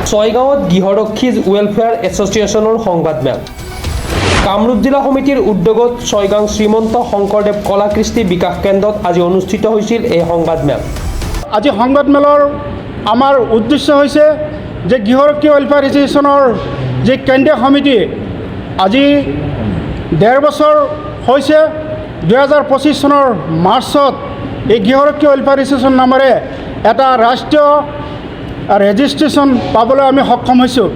ছয়গাঁৱত গৃহৰক্ষী ৱেলফেয়াৰ এছ'চিয়েশ্যনৰ সংবাদমেল। কামৰূপ জিলা সমিতিৰ উদ্যোগত ছয়গাঁও শ্ৰীমন্ত শংকৰদেৱ কলা কৃষ্টি বিকাশ কেন্দ্ৰত আজি অনুষ্ঠিত হৈছিল এই সংবাদমেল। আজি সংবাদমেলৰ আমাৰ উদ্দেশ্য হৈছে যে গৃহৰক্ষী ৱেলফেয়াৰ এছ'চিয়েশ্যনৰ যি কেন্দ্ৰীয় সমিতি আজি 1.5 বছৰ হৈছে 2025 চনৰ মাৰ্চত এই গৃহৰক্ষী ৱেলফেয়াৰ এছ'চিয়েশ্যন নামেৰে এটা ৰাষ্ট্ৰীয় ৰেজিষ্ট্ৰেশ্যন পাবলৈ আমি সক্ষম হৈছোঁ।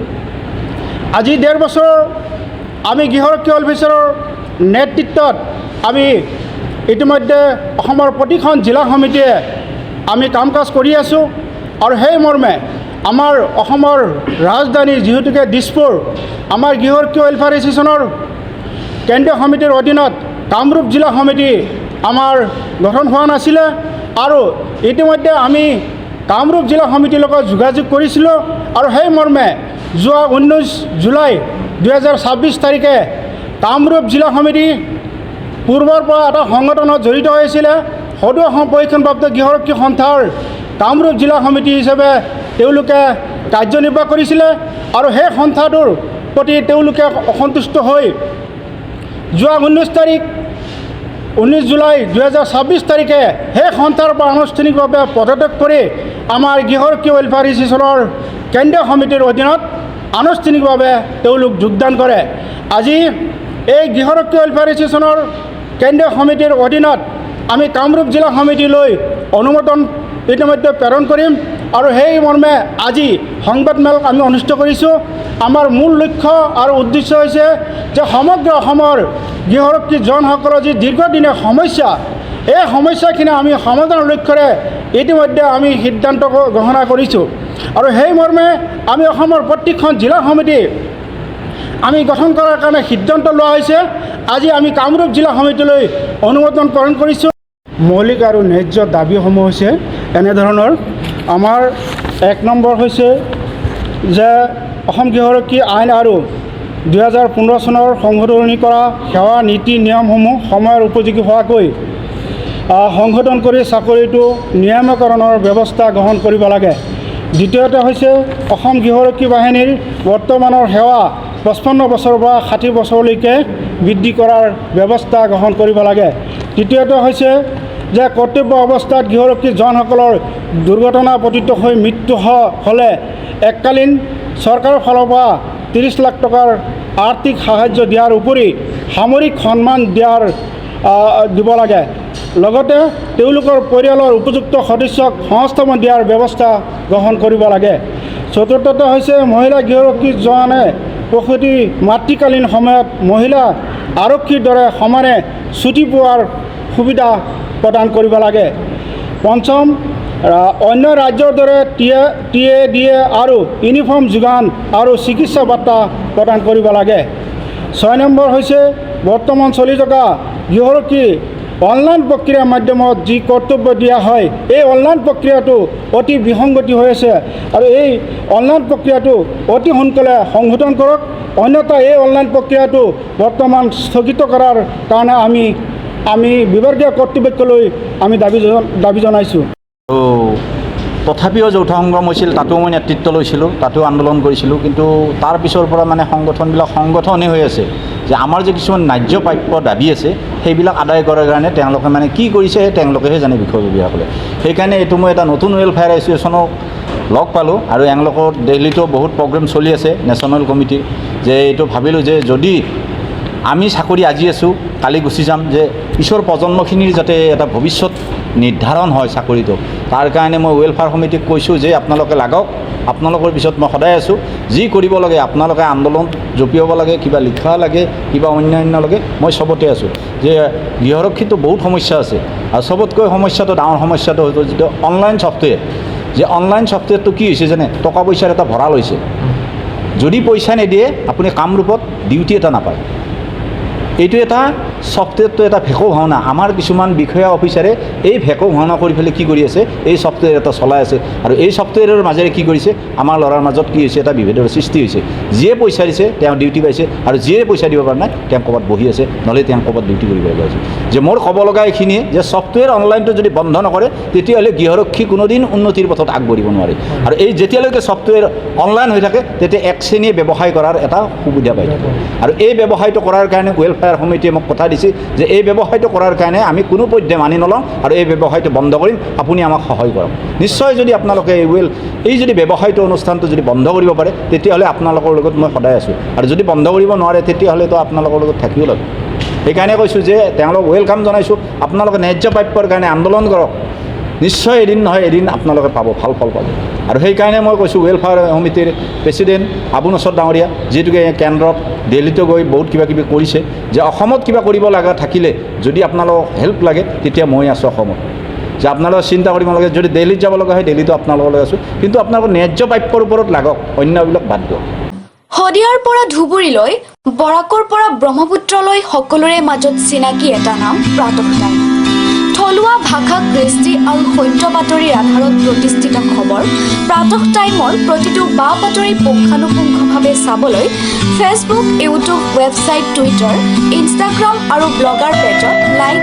আজি 1.5 বছৰ আমি গৃহৰক্ষী ৱেলফেয়াৰৰ নেতৃত্বত আমি ইতিমধ্যে অসমৰ প্ৰতিখন জিলা সমিতিয়ে আমি কাম কাজ কৰি আছোঁ আৰু সেই মৰ্মে আমাৰ অসমৰ ৰাজধানী যিহেতুকে দিছপুৰ আমাৰ গৃহৰক্ষী ৱেলফেয়াৰ এছ'চিয়েশ্যনৰ কেন্দ্ৰীয় সমিতিৰ অধীনত কামৰূপ জিলা সমিতি আমাৰ গঠন হোৱা নাছিলে আৰু ইতিমধ্যে আমি কামৰূপ জিলা সমিতিৰ লগত যোগাযোগ কৰিছিলোঁ আৰু সেই মৰ্মে যোৱা 19 জুলাই 2026 তাৰিখে কামৰূপ জিলা সমিতি পূৰ্বৰ পৰা এটা সংগঠনত জড়িত হৈছিলে সদৌ অসম প্ৰশিক্ষণপ্ৰাপ্ত গৃহৰক্ষী সন্থাৰ কামৰূপ জিলা সমিতি হিচাপে তেওঁলোকে কাৰ্যনিৰ্বাহ কৰিছিলে আৰু সেই সন্থাটোৰ প্ৰতি তেওঁলোকে অসন্তুষ্ট হৈ যোৱা 19 জুলাই 2026 তাৰিখে সেই সন্থাৰ পৰা আনুষ্ঠানিকভাৱে পদত্যাগ কৰি আমাৰ গৃহৰক্ষী ৱেলফেয়াৰ এছ'চিয়েশ্যনৰ কেন্দ্ৰীয় সমিতিৰ অধীনত আনুষ্ঠানিকভাৱে তেওঁলোক যোগদান কৰে। আজি এই গৃহৰক্ষী ৱেলফেয়াৰ এছ'চিয়েশ্যনৰ কেন্দ্ৰীয় সমিতিৰ অধীনত আমি কামৰূপ জিলা সমিতিলৈ অনুমোদন ইতিমধ্যে প্ৰেৰণ কৰিম আৰু সেই মৰ্মে আজি সংবাদমেল আমি অনুষ্ঠিত কৰিছোঁ। আমাৰ মূল লক্ষ্য আৰু উদ্দেশ্য হৈছে যে সমগ্ৰ অসমৰ গৃহৰক্ষী জনসকলৰ যি দীৰ্ঘদিনীয়া সমস্যা এই সমস্যাখিনি আমি সমাধানৰ লক্ষ্যৰে ইতিমধ্যে আমি সিদ্ধান্ত গ্ৰহণ কৰিছোঁ আৰু সেই মৰ্মে আমি অসমৰ প্ৰত্যেকখন জিলা সমিতি আমি গঠন কৰাৰ কাৰণে সিদ্ধান্ত লোৱা হৈছে। আজি আমি কামৰূপ জিলা সমিতিলৈ অনুমোদন প্ৰেৰণ কৰিছোঁ। মৌলিক আৰু ন্যায্য দাবীসমূহ হৈছে এনেধৰণৰ। আমাৰ 1 নম্বৰ হৈছে যে অসম গৃহৰক্ষী আইন আৰু 2015 চনৰ সংশোধনী কৰা সেৱা নীতি নিয়মসমূহ সময়ৰ উপযোগী হোৱাকৈ সংশোধন কৰি চাকৰিটো নিয়মীকৰণৰ ব্যৱস্থা গ্ৰহণ কৰিব লাগে। দ্বিতীয়তে হৈছে অসম গৃহৰক্ষী বাহিনীৰ বৰ্তমানৰ সেৱা 55 বছৰৰ পৰা 60 বছৰলৈকে বৃদ্ধি কৰাৰ ব্যৱস্থা গ্ৰহণ কৰিব লাগে। তৃতীয়তে হৈছে যে কৰ্তব্য অৱস্থাত গৃহৰক্ষী জনসকলৰ দুৰ্ঘটনা পতিত হৈ মৃত্যু হ'লে এককালীন চৰকাৰৰ ফালৰ পৰা 30 লাখ টকাৰ আৰ্থিক সাহায্য দিয়াৰ উপৰি সামৰিক সন্মান দিব লাগে। লগতে তেওঁলোকৰ পৰিয়ালৰ উপযুক্ত সদস্যক সংস্থাপন দিয়াৰ ব্যৱস্থা গ্ৰহণ কৰিব লাগে। চতুৰ্থতে হৈছে মহিলা গৃহৰক্ষী জোৱানে প্ৰসূতি মাতৃকালীন সময়ত মহিলা আৰক্ষীৰ দৰে সমানে ছুটি পোৱাৰ সুবিধা প্ৰদান কৰিব লাগে। পঞ্চম, অন্য ৰাজ্যৰ দৰে টিএডিএ আৰু ইউনিফৰ্ম যোগান আৰু চিকিৎসা ভাত্তা প্ৰদান কৰিব লাগে। 6 নম্বৰ হৈছে বৰ্তমান চলি থকা গৃহৰক্ষী অনলাইন প্ৰক্ৰিয়াৰ মাধ্যমত যি কৰ্তব্য দিয়া হয় এই অনলাইন প্ৰক্ৰিয়াটো অতি বিসংগতি হৈ আছে আৰু এই অনলাইন প্ৰক্ৰিয়াটো অতি সোনকালে সংশোধন কৰক, অন্যথা এই অনলাইন প্ৰক্ৰিয়াটো বৰ্তমান স্থগিত কৰাৰ কাৰণে আমি বিভাগীয় কৰ্তৃপক্ষলৈ আমি দাবী জনাইছোঁ। তথাপিও যৌথ সংগ্ৰাম হৈছিল, তাতো মই নেতৃত্ব লৈছিলোঁ, তাতো আন্দোলন কৰিছিলোঁ। কিন্তু তাৰ পিছৰ পৰা মানে সংগঠনবিলাক সংগঠনেই হৈ আছে যে আমাৰ যে কিছুমান ন্যায্য প্ৰাপ্য দাবী আছে সেইবিলাক আদায় কৰাৰ কাৰণে তেওঁলোকে মানে কি কৰিছে তেওঁলোকেহে জানে বিষয়ববীয়াসকলে। সেইকাৰণে এইটো মই এটা নতুন ৱেলফেয়াৰ এছ'চিয়েশ্যনক লগ পালোঁ আৰু এওঁলোকৰ দিল্লীতো বহুত প্ৰগ্ৰেম চলি আছে নেশ্যনেল কমিটি। যে এইটো ভাবিলোঁ যে যদি আমি চাকৰি আজি আছোঁ কালি গুচি যাম, যে পিছৰ প্ৰজন্মখিনিৰ যাতে এটা ভৱিষ্যত নিৰ্ধাৰণ হয় চাকৰিটো, তাৰ কাৰণে মই ৱেলফেয়াৰ সমিতিক কৈছোঁ যে আপোনালোকে লাগক, আপোনালোকৰ পিছত মই সদায় আছোঁ, যি কৰিব লাগে আপোনালোকে আন্দোলন জঁপিয়াব লাগে, কিবা লিখা লাগে, কিবা অন্যান্য লাগে, মই চবতে আছোঁ। যে গৃহৰক্ষীটো বহুত সমস্যা আছে আৰু চবতকৈ সমস্যাটো ডাঙৰ সমস্যাটো হয়তো যিটো অনলাইন ছফ্টৱেৰ। যে অনলাইন ছফ্টৱেৰটো কি হৈছে জানে, টকা পইচাৰ এটা ভঁৰাল হৈছে। যদি পইচা নিদিয়ে আপুনি কামৰূপত ডিউটি এটা নাপায়। এইটো এটা ছফ্টৱেৰটো এটা ভেকু ভাওনা আমাৰ কিছুমান বিষয়া অফিচাৰে এই ভেকু ভাওনা কৰি পেলাই কি কৰি আছে এই ছফ্টৱেৰ এটা চলাই আছে আৰু এই ছফ্টৱেৰৰ মাজেৰে কি কৰিছে আমাৰ ল'ৰাৰ মাজত কি হৈছে এটা বিভেদৰ সৃষ্টি হৈছে যিয়ে পইচা দিছে তেওঁ ডিউটি পাইছে আৰু যিয়ে পইচা দিব পৰা নাই তেওঁ ক'ৰবাত বহি আছে নহ'লে তেওঁ ক'ৰবাত ডিউটি কৰিব লগা হৈছে যে মোৰ ক'ব লগা এইখিনিয়ে যে ছফ্টৱেৰ অনলাইনটো যদি বন্ধ নকৰে তেতিয়াহ'লে গৃহৰক্ষী কোনোদিন উন্নতিৰ পথত আগবাঢ়িব নোৱাৰে আৰু এই যেতিয়ালৈকে ছফ্টৱেৰ অনলাইন হৈ থাকে তেতিয়া এক শ্ৰেণীয়ে ব্যৱসায় কৰাৰ এটা সুবিধা পাই থাকে আৰু এই ব্যৱসায়টো কৰাৰ কাৰণে ৱেলফেয়াৰ সমিতিয়ে মোক কথা দিছে যে এই ব্যৱসায়টো কৰাৰ কাৰণে আমি কোনো পধ্যে মানি নলওঁ আৰু এই ব্যৱসায়টো বন্ধ কৰিম আপুনি আমাক সহায় কৰক নিশ্চয় যদি আপোনালোকে এই যদি ব্যৱসায়টো অনুষ্ঠানটো যদি বন্ধ কৰিব পাৰে তেতিয়াহ'লে আপোনালোকৰ লগত মই সদায় আছোঁ আৰু যদি বন্ধ কৰিব নোৱাৰে তেতিয়াহ'লেতো আপোনালোকৰ লগত থাকিব লাগিব সেইকাৰণে কৈছোঁ যে তেওঁলোকক ৱেলকাম জনাইছোঁ আপোনালোকে ন্যায্য প্ৰাপ্যৰ কাৰণে আন্দোলন কৰক নিশ্চয় এদিন নহয় এদিন আপোনালোকে পাব ভাল ফল পাব আৰু সেইকাৰণে মই কৈছোঁ ৱেলফেয়াৰ সমিতিৰ প্ৰেচিডেণ্ট আবু নছৰ ডাঙৰীয়া যিটোকে কেন্দ্ৰত দিল্লীতো গৈ বহুত কিবা কিবি কৰিছে যে অসমত কিবা কৰিব লগা থাকিলে যদি আপোনালোকক হেল্প লাগে তেতিয়া মই আছোঁ অসমত যে আপোনালোকে চিন্তা কৰিব নালাগে যদি দিল্লীত যাব লগা হয় দিল্লীতো আপোনালোকৰ লগত আছোঁ কিন্তু আপোনালোকৰ ন্যায্য প্ৰাপ্যৰ ওপৰত লাগক অন্যবিলাক বাদ দিয়ক শদিয়াৰ পৰা ধুবুৰীলৈ বৰাকৰ পৰা ব্ৰহ্মপুত্ৰলৈ সকলোৰে মাজত চিনাকি এটা নাম প্ৰাতঃ টাইম থলুৱা ভাষা কৃষ্টি আৰু সত্য বাতৰিৰ আধাৰত প্ৰতিষ্ঠিত খবৰ প্ৰাতঃ টাইমৰ প্ৰতিটো বা বাতৰি পুংখানুপুংখভাৱে চাবলৈ Facebook YouTube website Twitter Instagram আৰু ব্লগাৰ পেজত লাইক